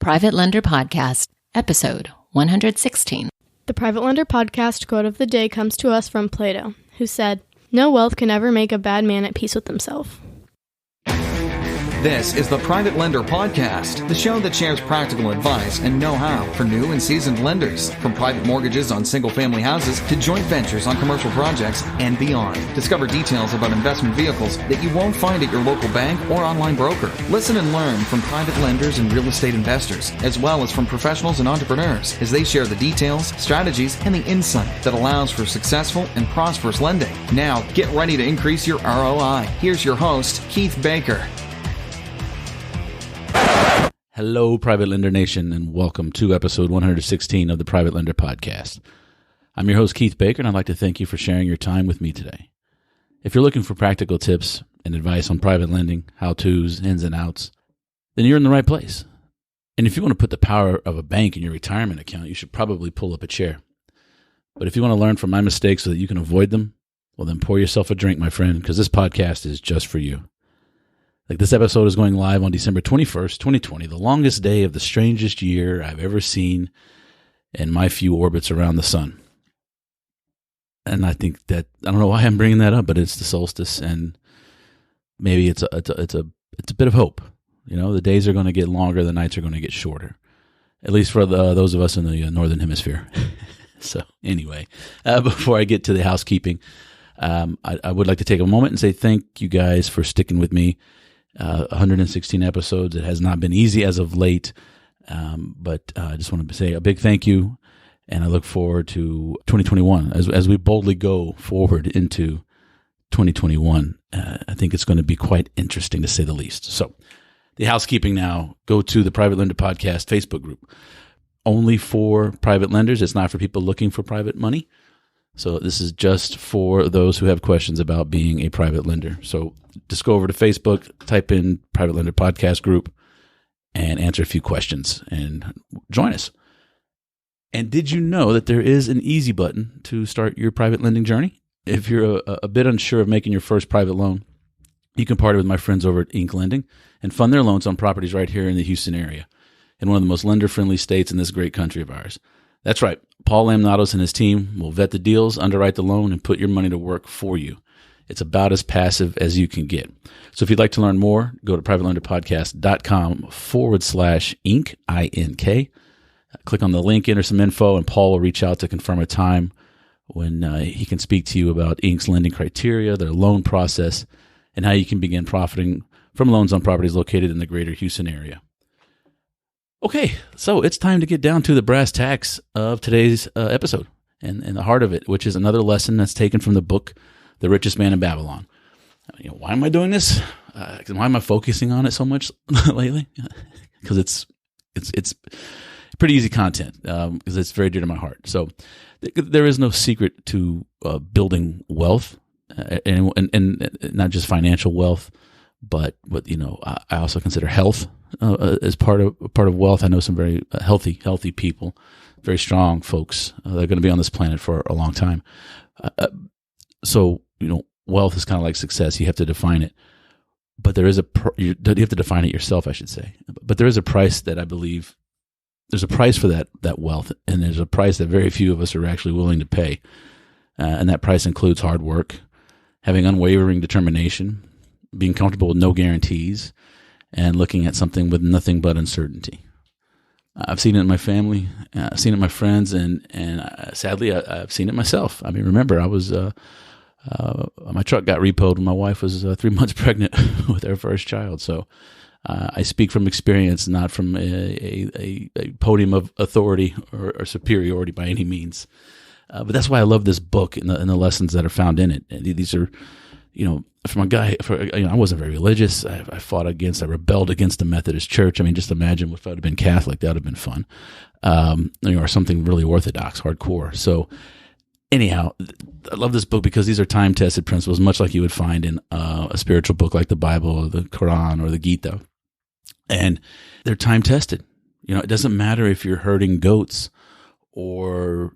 Private Lender Podcast, episode 116. The Private Lender Podcast quote of the day comes to us from Plato, who said, "No wealth can ever make a bad man at peace with himself." This is the Private Lender Podcast, the show that shares practical advice and know-how for new and seasoned lenders, from private mortgages on single-family houses to joint ventures on commercial projects and beyond. Discover details about investment vehicles that you won't find at your local bank or online broker. Listen and learn from private lenders and real estate investors, as well as from professionals and entrepreneurs, as they share the details, strategies, and the insight that allows for successful and prosperous lending. Now, get ready to increase your ROI. Here's your host, Keith Baker. Hello, Private Lender Nation, and welcome to episode 116 of the Private Lender Podcast. I'm your host, Keith Baker, and I'd like to thank you for sharing your time with me today. If you're looking for practical tips and advice on private lending, how-tos, ins and outs, then you're in the right place. And if you want to put the power of a bank in your retirement account, you should probably pull up a chair. But if you want to learn from my mistakes so that you can avoid them, well, then pour yourself a drink, my friend, because this podcast is just for you. This episode is going live on December 21st, 2020, the longest day of the strangest year I've ever seen in my few orbits around the sun. And I think that, I don't know why I'm bringing that up, but it's the solstice, and maybe it's a bit of hope. You know, the days are going to get longer, the nights are going to get shorter, at least for those of us in the Northern Hemisphere. So anyway, before I get to the housekeeping, I would like to take a moment and say thank you guys for sticking with me. 116 episodes. It has not been easy as of late, but I just want to say a big thank you, and I look forward to 2021 as we boldly go forward into 2021. I think it's going to be quite interesting, to say the least. So, the housekeeping now. Go to the Private Lender Podcast Facebook group. Only for private lenders. It's not for people looking for private money. So this is just for those who have questions about being a private lender. So just go over to Facebook, type in Private Lender Podcast Group, and answer a few questions and join us. And did you know that there is an easy button to start your private lending journey? If you're a bit unsure of making your first private loan, you can partner with my friends over at Inc. Lending and fund their loans on properties right here in the Houston area, in one of the most lender-friendly states in this great country of ours. That's right. Paul Lamnatos and his team will vet the deals, underwrite the loan, and put your money to work for you. It's about as passive as you can get. So if you'd like to learn more, go to privatelenderpodcast.com/Inc. I-N-K. Click on the link, enter some info, and Paul will reach out to confirm a time when he can speak to you about Inc.'s lending criteria, their loan process, and how you can begin profiting from loans on properties located in the greater Houston area. Okay, so it's time to get down to the brass tacks of today's episode and the heart of it, which is another lesson that's taken from the book, The Richest Man in Babylon. Why am I doing this? Why am I focusing on it so much lately? Because it's pretty easy content, because it's very dear to my heart. So there is no secret to building wealth, and not just financial wealth, but I also consider health as part of wealth. I know some very healthy people, very strong folks that are going to be on this planet for a long time. So wealth is kind of like success. You have to define it, but you have to define it yourself, I should say. But there is a price that I believe there's a price for that wealth, and there's a price that very few of us are actually willing to pay, and that price includes hard work, having unwavering determination, being comfortable with no guarantees, and looking at something with nothing but uncertainty. I've seen it in my family, I've seen it in my friends, and sadly, I've seen it myself. I mean, remember, I was my truck got repoed when my wife was 3 months pregnant with her first child. So I speak from experience, not from a podium of authority or superiority by any means. But that's why I love this book and the lessons that are found in it. And these are, from a guy, I wasn't very religious. I rebelled against the Methodist Church. I mean, just imagine if I would have been Catholic, that would have been fun. Or something really orthodox, hardcore. So anyhow, I love this book because these are time-tested principles, much like you would find in a spiritual book like the Bible or the Quran or the Gita. And they're time-tested. It doesn't matter if you're herding goats or,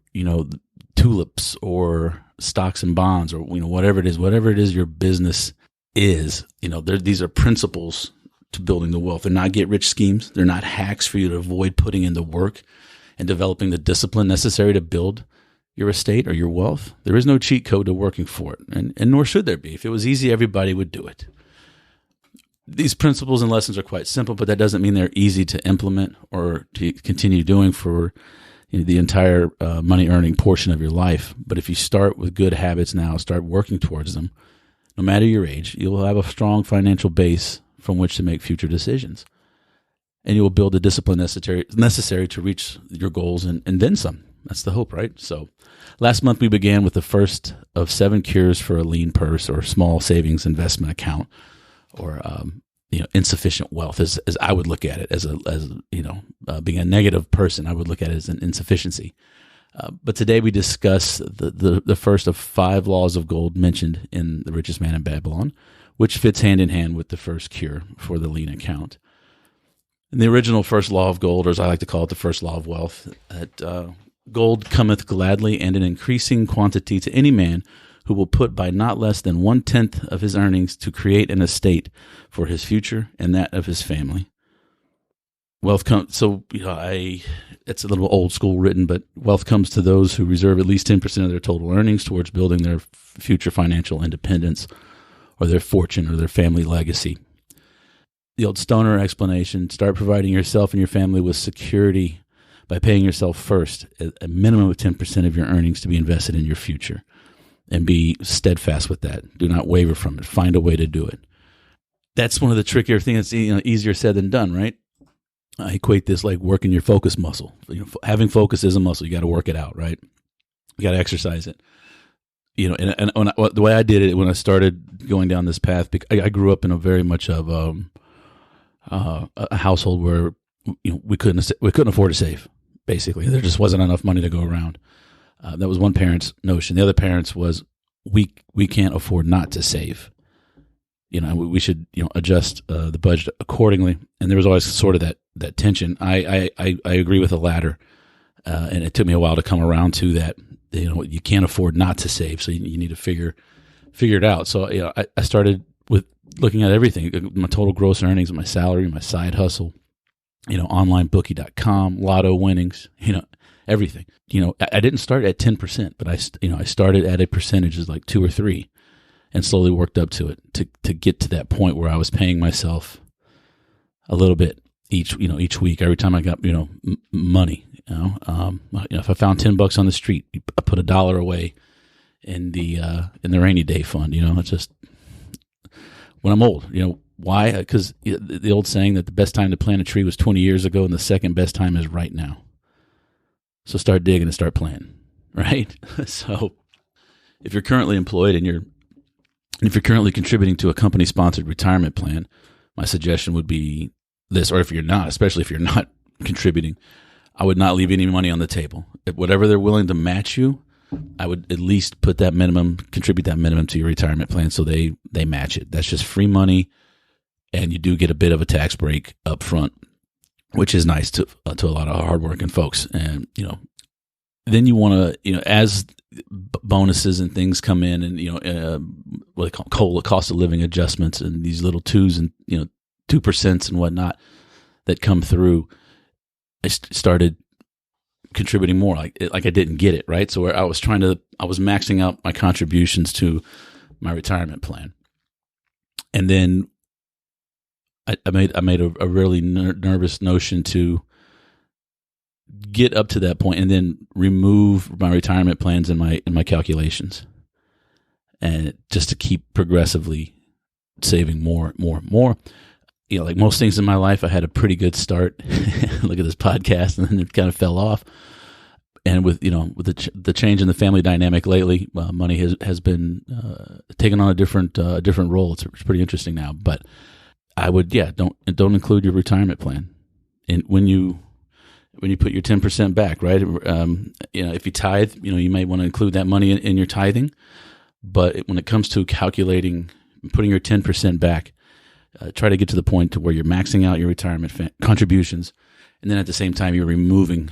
tulips or stocks and bonds or whatever it is your business is. These are principles to building the wealth. They're not get-rich schemes. They're not hacks for you to avoid putting in the work and developing the discipline necessary to build your estate or your wealth. There is no cheat code to working for it, and nor should there be. If it was easy, everybody would do it. These principles and lessons are quite simple, but that doesn't mean they're easy to implement or to continue doing for the entire money-earning portion of your life. But if you start with good habits now, start working towards them, no matter your age, you'll have a strong financial base from which to make future decisions. And you will build the discipline necessary to reach your goals and then some. That's the hope, right? So last month we began with the first of 7 cures for a lean purse or small savings investment account, or insufficient wealth, as I would look at it, as being a negative person, I would look at it as an insufficiency. But today we discuss the first of 5 laws of gold mentioned in The Richest Man in Babylon, which fits hand in hand with the first cure for the lean account. And the original first law of gold, or as I like to call it, the first law of wealth, that gold cometh gladly and in increasing quantity to any man who will put by not less than 1/10 of his earnings to create an estate for his future and that of his family. Wealth comes, it's a little old school written, but wealth comes to those who reserve at least 10% of their total earnings towards building their future financial independence or their fortune or their family legacy. The old stoner explanation: start providing yourself and your family with security by paying yourself first, a minimum of 10% of your earnings to be invested in your future. And be steadfast with that. Do not waver from it. Find a way to do it. That's one of the trickier things. It's easier said than done, right? I equate this like working your focus muscle. Having focus is a muscle. You got to work it out, right? You got to exercise it. And the way I did it when I started going down this path, I grew up in a very much of a household where we couldn't afford to save. Basically, there just wasn't enough money to go around. That was one parent's notion. The other parent's was we can't afford not to save. We should adjust the budget accordingly. And there was always sort of that tension. I agree with the latter, and it took me a while to come around to that. You can't afford not to save, so you need to figure it out. So I started with looking at everything: my total gross earnings, my salary, my side hustle, onlinebookie.com, lotto winnings, everything. I didn't start at 10%, but I started at a percentage of like 2 or 3 and slowly worked up to it to get to that point where I was paying myself a little bit each week, every time I got, money, if I found $10 on the street, I put $1 away in the rainy day fund. It's just when I'm old, why? Because the old saying that the best time to plant a tree was 20 years ago and the second best time is right now. So start digging and start planting, right? So if you're currently employed and if you're currently contributing to a company-sponsored retirement plan, my suggestion would be this, or if you're not, especially if you're not contributing, I would not leave any money on the table. If whatever they're willing to match you, I would at least contribute that minimum to your retirement plan so they match it. That's just free money, and you do get a bit of a tax break up front, which is nice to a lot of hardworking folks. And, then you want to, as bonuses and things come in and, what they call COLA, cost of living adjustments, and these little 2s and, 2% and whatnot that come through, I started contributing more like I didn't get it, right? So where I was maxing out my contributions to my retirement plan. And then I made a really nervous notion to get up to that point and then remove my retirement plans in my calculations, and just to keep progressively saving more. Like most things in my life, I had a pretty good start. Look at this podcast, and then it kind of fell off. And with the change in the family dynamic lately, money has been taken on a different role. It's pretty interesting now, but I would, don't include your retirement plan. And when you put your 10% back, right? If you tithe, you may want to include that money in your tithing. But when it comes to calculating, putting your 10% back, try to get to the point to where you're maxing out your retirement contributions, and then at the same time you're removing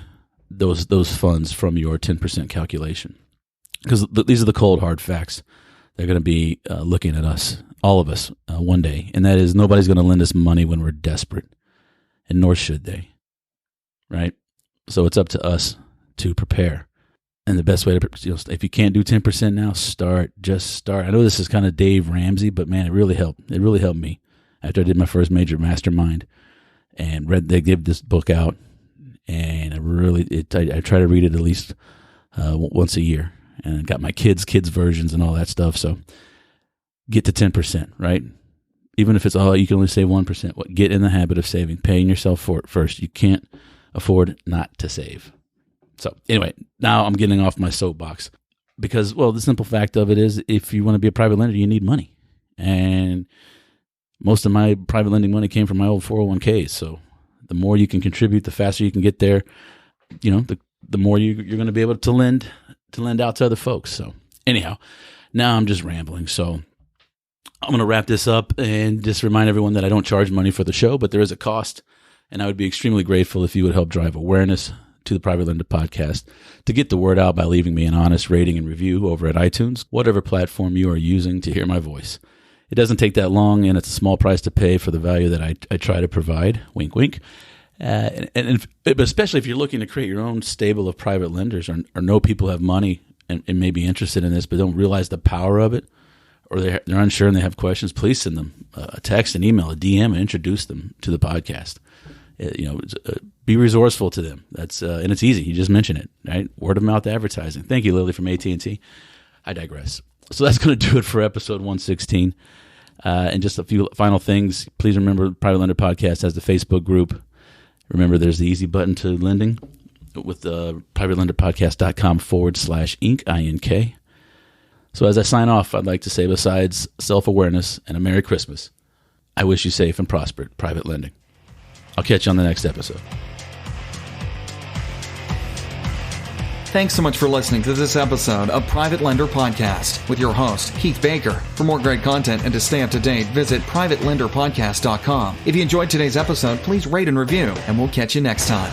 those funds from your 10% calculation. Because these are the cold hard facts. they're going to be looking at us, all of us, one day. And that is, nobody's going to lend us money when we're desperate, and nor should they, right? So it's up to us to prepare. And the best way to, if you can't do 10% now, just start. I know this is kind of Dave Ramsey, but man, it really helped. It really helped me after I did my first major mastermind and they gave this book out. And I try to read it at least once a year, and I got my kids' versions and all that stuff. So get to 10%, right? Even if it's, you can only save 1%. Get in the habit of saving, paying yourself for it first. You can't afford not to save. So anyway, now I'm getting off my soapbox because, the simple fact of it is, if you want to be a private lender, you need money. And most of my private lending money came from my old 401ks. So the more you can contribute, the faster you can get there, the more you're going to be able to lend out to other folks. So anyhow, now I'm just rambling. So I'm going to wrap this up and just remind everyone that I don't charge money for the show, but there is a cost. And I would be extremely grateful if you would help drive awareness to the Private Lender Podcast, to get the word out by leaving me an honest rating and review over at iTunes, whatever platform you are using to hear my voice. It doesn't take that long, and it's a small price to pay for the value that I try to provide. Wink, wink. But especially if you're looking to create your own stable of private lenders, or know people have money and may be interested in this but don't realize the power of it, or they're unsure and they have questions, please send them a text, an email, a DM, and introduce them to the podcast. Be resourceful to them. And it's easy. You just mention it, right? Word of mouth advertising. Thank you, Lily from AT&T. I digress. So that's going to do it for episode 116. And just a few final things. Please remember, Private Lender Podcast has the Facebook group. Remember, there's the easy button to lending with the privatelenderpodcast.com/Inc. INK. So as I sign off, I'd like to say, besides self-awareness and a Merry Christmas, I wish you safe and prospered private lending. I'll catch you on the next episode. Thanks so much for listening to this episode of Private Lender Podcast with your host, Keith Baker. For more great content and to stay up to date, visit privatelenderpodcast.com. If you enjoyed today's episode, please rate and review, and we'll catch you next time.